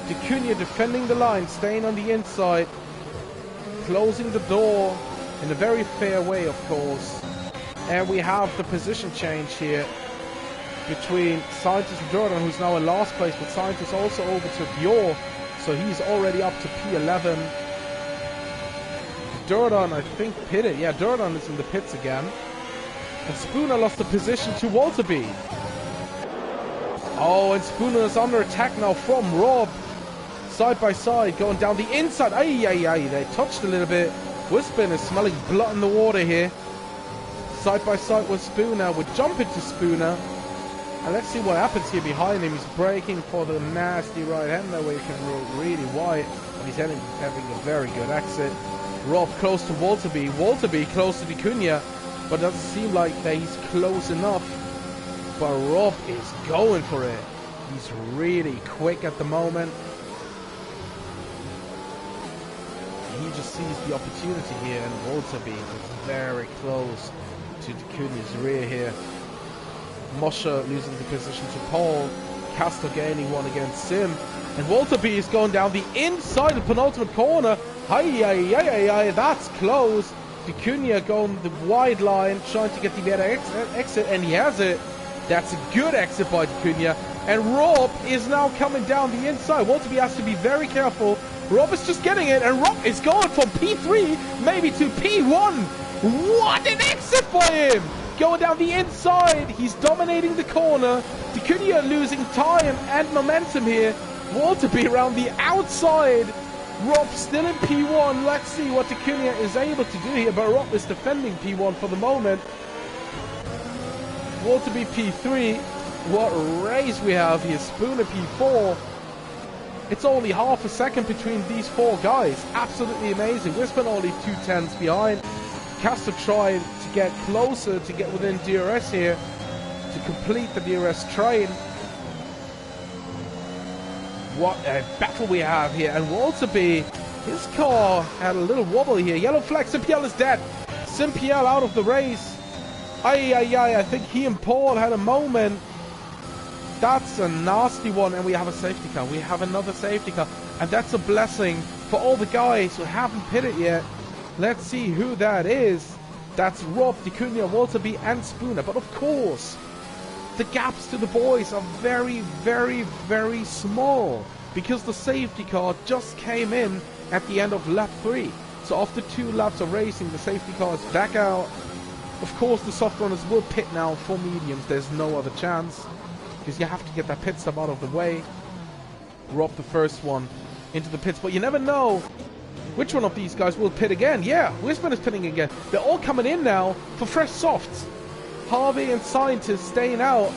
D'Cunha defending the line, staying on the inside, closing the door in a very fair way, of course. And we have the position change here between Scientist and Jordan, who's now in last place, but Scientist also overtook Yor, so he's already up to P11. Durdan, I think, pitted. Yeah, Durdan is in the pits again. And Spooner lost the position to Walterby. Oh, and Spooner is under attack now from Rob. Side by side, going down the inside. Ay, ay, ay. They touched a little bit. Wispin is smelling blood in the water here. Side by side with Spooner. We're jumping to Spooner. And let's see what happens here behind him. He's braking for the nasty right-hander where he can roll really wide. And he's having a very good exit. Rob close to Walterby. Walterby close to D'Cunha, but doesn't seem like that he's close enough. But Rob is going for it. He's really quick at the moment. He just sees the opportunity here, and Walterby is very close to D'Cunha's rear here. Mosher losing the position to Paul. Castor gaining one against Sim. And Walterby is going down the inside of the penultimate corner. Hi, that's close. D'Cunha going the wide line, trying to get the better exit, and he has it. That's a good exit by D'Cunha. And Rob is now coming down the inside. Walterby has to be very careful. Rob is just getting it, and Rob is going from P3 maybe to P1. What an exit for him! Going down the inside, he's dominating the corner. D'Cunha losing time and momentum here. Walterby around the outside. Rob still in P1. Let's see what D'Cunha is able to do here, but Rob is defending P1 for the moment. Walterby P3. What a race we have here. Spooner P4. It's only half a second between these four guys. Absolutely amazing. Wispin only 2/10 behind. Castor trying to get closer, to get within DRS here, to complete the DRS train. What a battle we have here. And Walterby, his car had a little wobble here. Yellow flag, Simpiel is dead. Simpiel out of the race. I think he and Paul had a moment. That's a nasty one, and we have a safety car. We have another safety car, and that's a blessing for all the guys who haven't pitted yet. Let's see who that is. That's Rob, D'Cunha, Walterby, and Spooner. But of course, the gaps to the boys are very, very, very small, because the safety car just came in at the end of lap 3. So after 2 laps of racing, the safety car is back out. Of course, the soft runners will pit now for mediums. There's no other chance, because you have to get that pit stop out of the way. Rob the first one into the pits, but you never know which one of these guys will pit again. Yeah, Wispin is pitting again. They're all coming in now for fresh softs. Harvey and Scientist staying out.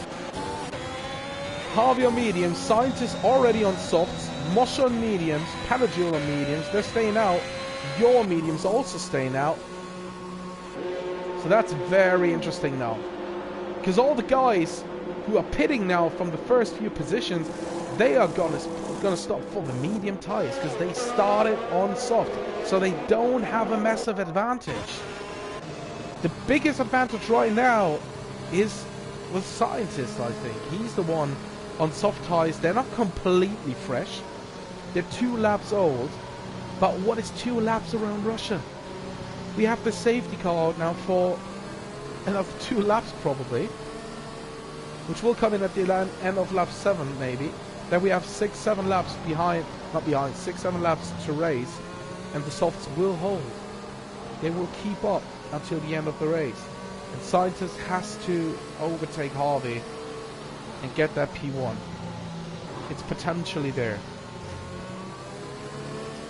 Harvey on mediums, Scientist already on softs, Moshe on mediums, Palagil on mediums. They're staying out. Your mediums also staying out. So that's very interesting now, because all the guys who are pitting now from the first few positions, they are gonna stop for the medium tires, because they started on soft, so they don't have a massive advantage. The biggest advantage right now is with Scientist, I think. He's the one on soft tires. They're not completely fresh. They're 2 laps old. But what is 2 laps around Russia? We have the safety car out now for another 2 laps probably, which will come in at the end of lap 7 maybe. Then we have 6-7 laps behind, not behind, 6-7 laps to race, and the softs will hold. They will keep up until the end of the race. And Scientist has to overtake Harvey and get that P1. It's potentially there.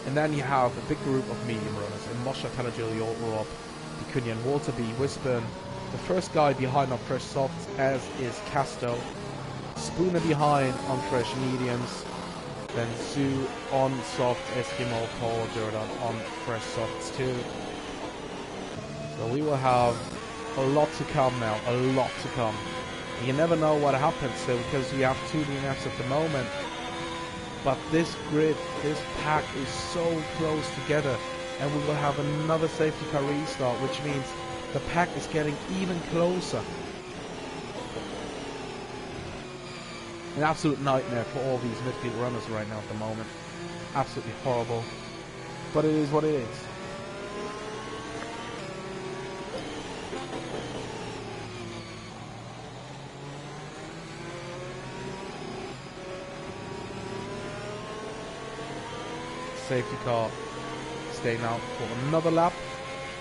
And then you have a big group of medium runners. And Moshe, Pelagil, York, Picunia, Walter B, Wisburn. The first guy behind on fresh softs, as is Casto. Spooner behind on fresh mediums. Then Zoo on soft, Eskimo, Paul, Jordan on fresh softs too. So we will have a lot to come now, a lot to come. You never know what happens though, because we have 2 DNFs at the moment. But this grid, this pack is so close together, and we will have another safety car restart, which means the pack is getting even closer. An absolute nightmare for all these midfield runners right now at the moment. Absolutely horrible. But it is what it is. Safety car staying out for another lap,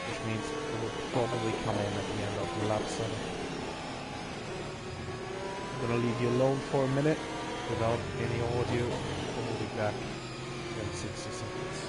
which means it will probably come in at the end of lap 7. I'm going to leave you alone for a minute without any audio. We'll be back in 60 seconds.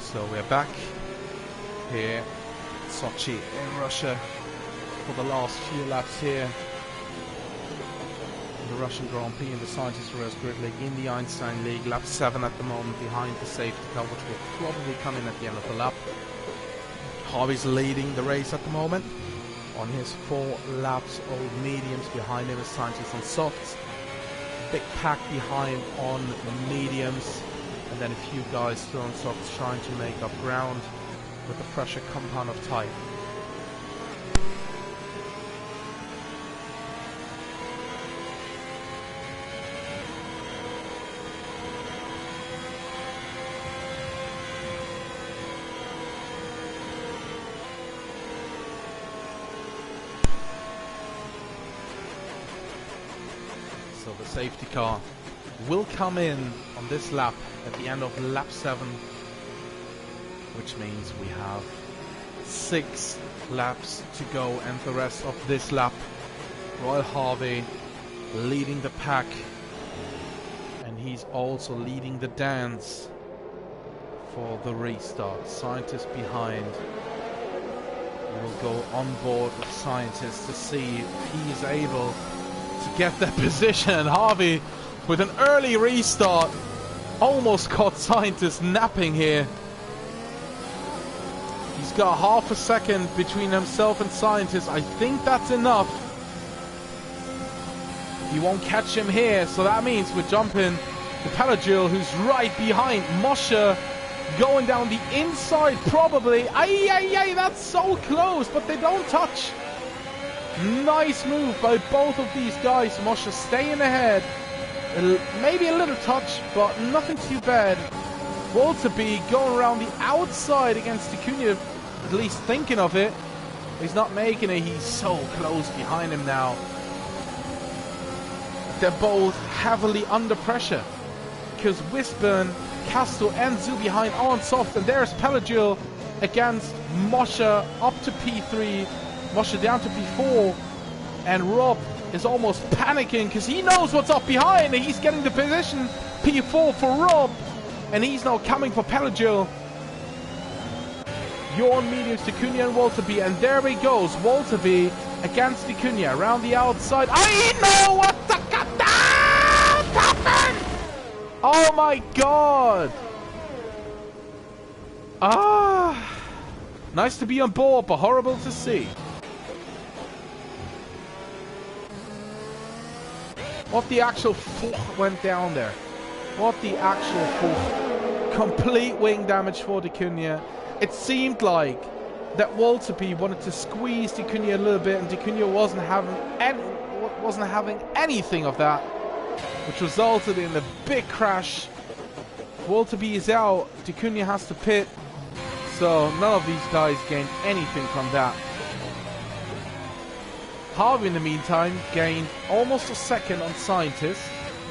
So we're back here in Sochi in Russia for the last few laps here. The Russian Grand Prix in the Scientist Race Grid League in the Einstein League. Lap 7 at the moment behind the safety car, which will probably come in at the end of the lap. Harvey's leading the race at the moment on his 4 laps old mediums. Behind him is Scientist on softs. Big pack behind on mediums. And then a few guys still on softs trying to make up ground with the pressure compound of type. So the safety car will come in on this lap at the end of lap 7, which means we have 6 laps to go and the rest of this lap. Roy Harvey leading the pack, and he's also leading the dance for the restart. Scientist behind. We will go on board with Scientist to see if he is able to get that position. Harvey with an early restart almost caught Scientist napping here. He's got half a second between himself and Scientist. I think that's enough. He won't catch him here, so that means we're jumping to Pelagil, who's right behind Moshe, going down the inside probably. Ay, that's so close, but they don't touch. Nice move by both of these guys. Moshe staying ahead. Maybe a little touch, but nothing too bad. Walter B going around the outside against Acuna. at least thinking of it. He's not making it. He's so close behind him now. They're both heavily under pressure because Wisburn, Castro and Zoo behind on soft, and there's Pelagil against Moshe up to P3, Moshe down to P4, and Rob is almost panicking because he knows what's up behind and he's getting the position P4 for Rob, and he's now coming for Pelagil. Jorn mediums to Cunha and Walterby, and there he goes, Walterby against the Cunha around the outside. I know what the happened! Oh my god! Nice to be on board, but horrible to see. What the actual fuck went down there? What the actual fuck? Complete wing damage for the Cunha. It seemed like that Walterby wanted to squeeze the Cunha a little bit, and the Cunha wasn't having anything of that, which resulted in a big crash. Walterby is out. the Cunha has to pit. So none of these guys gained anything from that. Harvey, in the meantime, gained almost a second on Scientist,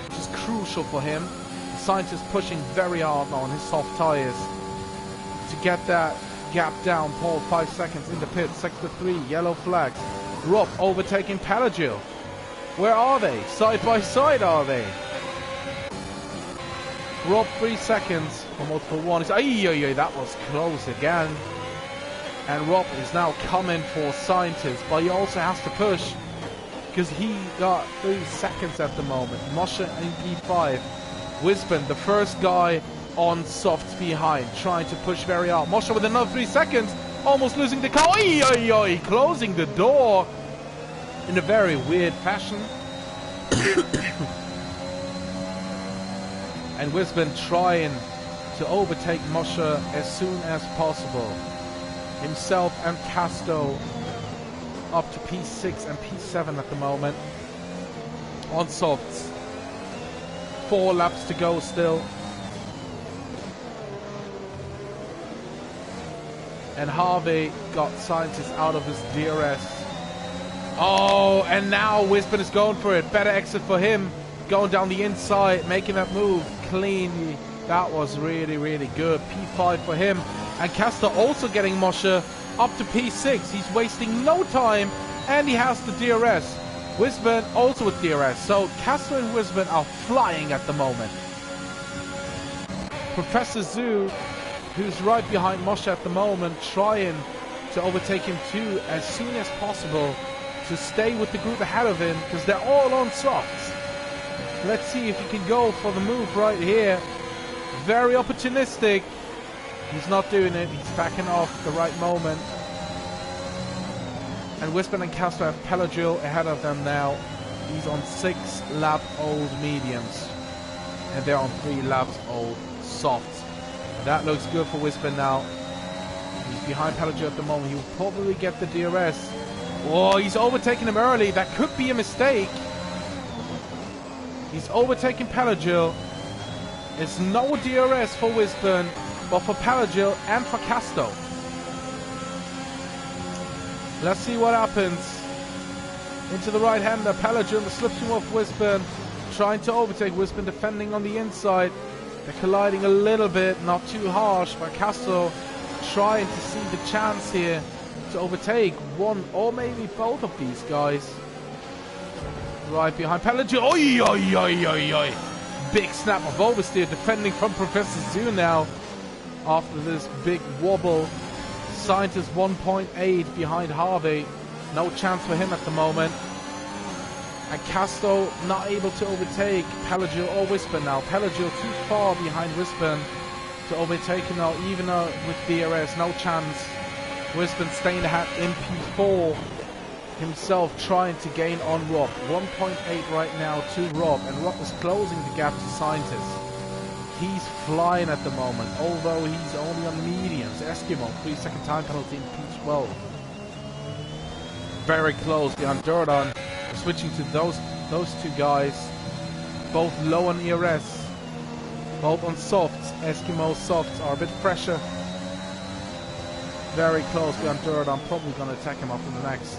which is crucial for him. Scientist pushing very hard now on his soft tyres to get that gap down. Paul 5 seconds in the pit, sector 3, yellow flags. Rob overtaking Pelagil. Where are they? Side by side are they? Rob 3 seconds for multiple warnings. Ay, that was close again. And Rob is now coming for Scientist, but he also has to push because he got 3 seconds at the moment. Moshe in P5. Wisburn, the first guy on softs behind, trying to push very hard. Moshe with another 3 seconds, almost losing the car. Ay, closing the door in a very weird fashion. And Wisburn trying to overtake Moshe as soon as possible. Himself and Casto up to P6 and P7 at the moment on softs. 4 laps to go still. And Harvey got Scientist out of his DRS. Oh, and now Wisburn is going for it. Better exit for him. Going down the inside, making that move cleanly. That was really, really good. P5 for him. And Casto also getting Moshe up to P6. He's wasting no time, and he has the DRS. Wisburn also with DRS. So Casto and Wisburn are flying at the moment. Professor Zoo, who's right behind Moshe at the moment, trying to overtake him too as soon as possible to stay with the group ahead of him, because they're all on softs. Let's see if he can go for the move right here. Very opportunistic. He's not doing it. He's backing off the right moment. And Wisburn and Castro have Pelagil ahead of them now. He's on 6 lap old mediums. And they're on 3 laps old softs. And that looks good for Wisburn now. He's behind Pelagil at the moment. He'll probably get the DRS. Oh, he's overtaking him early. That could be a mistake. He's overtaking Pelagil. It's no DRS for Wisburn, but for Pelagil and for Casto. Let's see what happens. Into the right-hander, Pelagil slips him off Wisburn, trying to overtake Wisburn, defending on the inside. They're colliding a little bit, not too harsh, but Casto trying to see the chance here to overtake one or maybe both of these guys. Right behind Pelagil. Oi. Big snap of oversteer, defending from Professor Zoo now after this big wobble. Scientist 1.8 behind Harvey. No chance for him at the moment. And Casto not able to overtake Pelagil or Wisburn now. Pelagil too far behind Wisburn to overtake him now, even with DRS. No chance. Wisburn staying ahead in P4. Himself trying to gain on Rob. 1.8 right now to Rob, and Rob is closing the gap to Scientist. He's flying at the moment, although he's only on mediums. Eskimo, 3-second time penalty in P12. Very close behind Durdan. Switching to those 2 guys, both low on ERS, both on softs. Eskimo softs are a bit fresher. very close behind Dirt. I'm probably going to attack him up in the next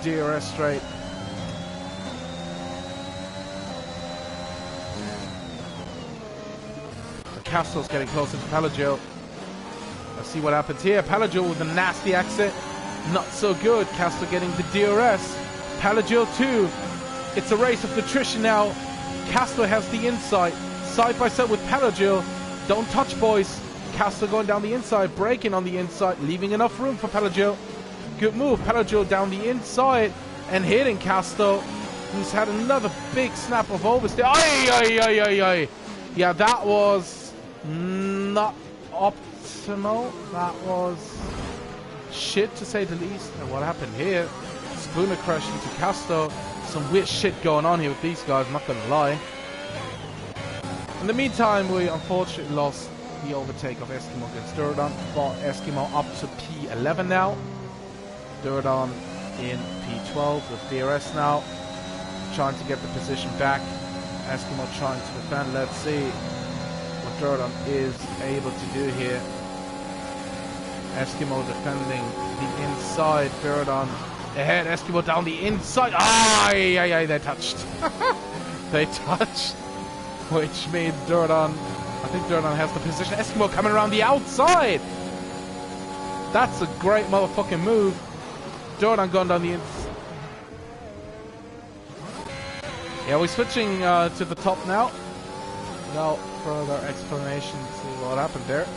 DRS straight. Castro's getting closer to Pelagio. Let's see what happens here. Pelagio with a nasty exit. Not so good. Castro getting the DRS. Pelagio 2. It's a race of attrition now. Castro has the inside. Side by side with Pelagio. Don't touch, boys. Castro going down the inside. Braking on the inside. Leaving enough room for Pelagio. Good move. Pelagio down the inside. And hitting Castro, who's had another big snap of oversteer. Ay. Yeah, that was not optimal. That was shit, to say the least. And what happened here? Spooner crashed into Castro. Some weird shit going on here with these guys, I'm not gonna lie. In the meantime, we unfortunately lost the overtake of Eskimo against Durdon. Brought Eskimo up to P11 now. Durdon in P12 with DRS now. Trying to get the position back. Eskimo trying to defend. Let's see what Durdon is able to do here. Eskimo defending the inside. Durdon ahead. Eskimo down the inside. They touched. They touched. Which means Durdon, I think Durdon has the position. Eskimo coming around the outside. That's a great motherfucking move. Durdon going down the inside. Yeah, we're switching to the top now. Without further explanation, see what happened there.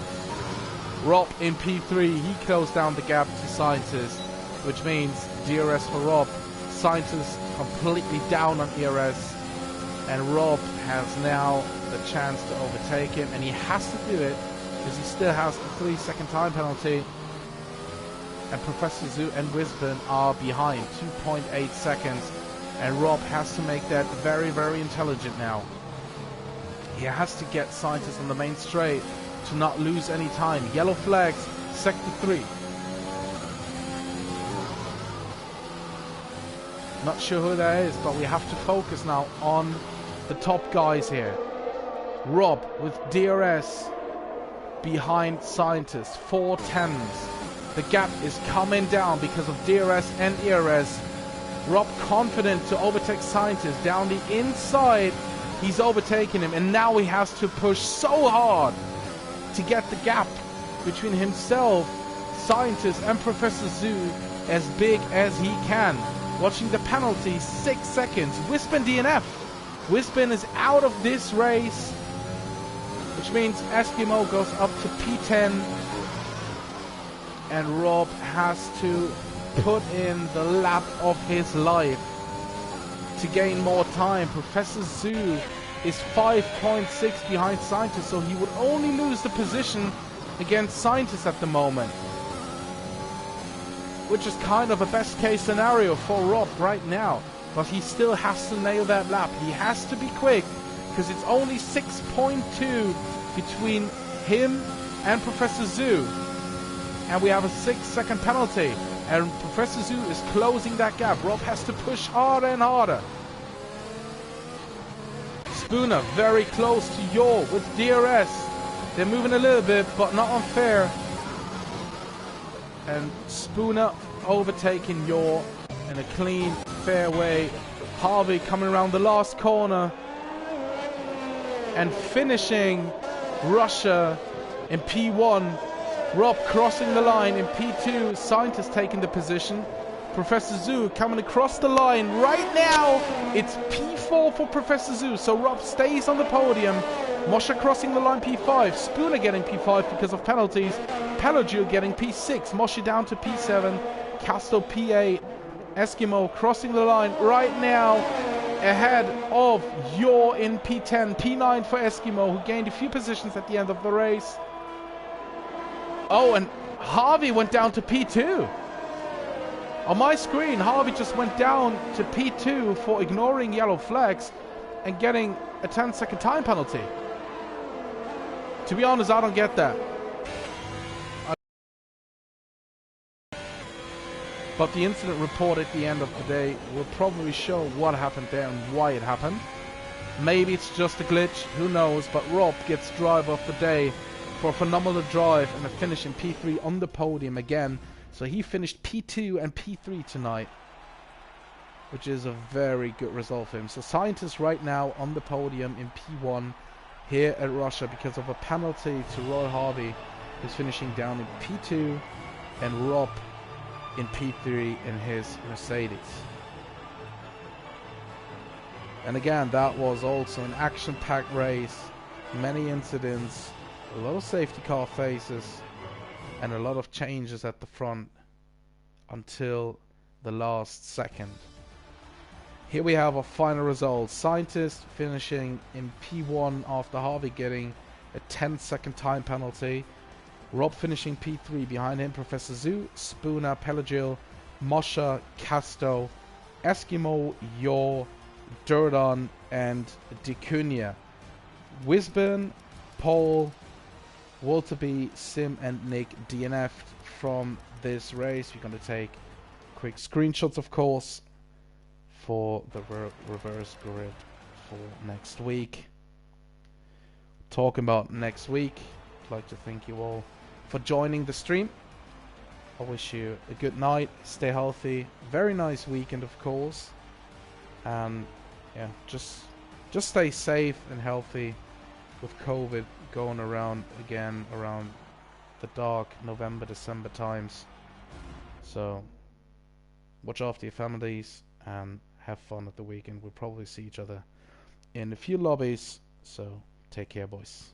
Rob in P3, he closed down the gap to Scientist, which means DRS for Rob. Scientist completely down on ERS, and Rob has now the chance to overtake him, and he has to do it because he still has the 3-second time penalty. And Professor Zoo and Wisbon are behind 2.8 seconds. And Rob has to make that very, very intelligent now. He has to get Scientist on the main straight to not lose any time. Yellow flags, sector 3. Not sure who that is, but we have to focus now on the top guys here. Rob with DRS behind Scientist, 4/10s. The gap is coming down because of DRS and ERS. Rob confident to overtake Scientist down the inside. He's overtaking him, and now he has to push so hard to get the gap between himself, Scientist, and Professor Zoo as big as he can. Watching the penalty, 6 seconds. Wisbon DNF. Wisbon is out of this race, which means Eskimo goes up to P10, and Rob has to put in the lap of his life to gain more time. Professor Zoo is 5.6 behind Scientist, so he would only lose the position against Scientist at the moment, which is kind of a best case scenario for Rob right now. But he still has to nail that lap. He has to be quick because it's only 6.2 between him and Professor Zoo, and we have a 6-second penalty. And Professor Zoo is closing that gap. Rob has to push harder and harder. Spooner very close to Yor with DRS. They're moving a little bit, but not unfair. And Spooner overtaking Yor in a clean, fair way. Harvey coming around the last corner and finishing Russia in P1. Rob crossing the line in P2. Scientist taking the position. Professor Zoo coming across the line right now. It's P4 for Professor Zoo, so Rob stays on the podium. Moshe crossing the line P5. Spooner getting P5 because of penalties. Pelagio getting P6. Moshe down to P7. Castro P8. Eskimo crossing the line right now ahead of Yor in P10. P9 for Eskimo, who gained a few positions at the end of the race. Oh, and Harvey went down to P2. On my screen, Harvey just went down to P2 for ignoring yellow flags and getting a 10-second time penalty. To be honest, I don't get that. But the incident report at the end of the day will probably show what happened there and why it happened. Maybe it's just a glitch, who knows, but Rob gets driver of the day for a phenomenal drive and a finish in P3 on the podium again. So he finished P2 and P3 tonight, which is a very good result for him. So Scientist right now on the podium in P1 here at Russia because of a penalty to Roy Harvey, who's finishing down in P2, and Rob in P3 in his Mercedes. And again, that was also an action-packed race, many incidents, a lot of safety car faces, and a lot of changes at the front until the last second. Here we have our final results. Scientist finishing in P1 after Harvey getting a 10-second time penalty. Rob finishing P3, behind him Professor Zoo, Spooner, Pelagil, Mosha, Casto, Eskimo, Yor, Durdan and Dicunia. Wisburn, Paul, Walter B, Sim and Nick DNF'd from this race. We're going to take quick screenshots, of course, for the reverse grid for next week. Talking about next week, I'd like to thank you all for joining the stream. I wish you a good night, stay healthy, very nice weekend of course, and yeah, just stay safe and healthy with COVID going around again around the dark November, December times. So watch after your families and have fun at the weekend. We'll probably see each other in a few lobbies, so take care, boys.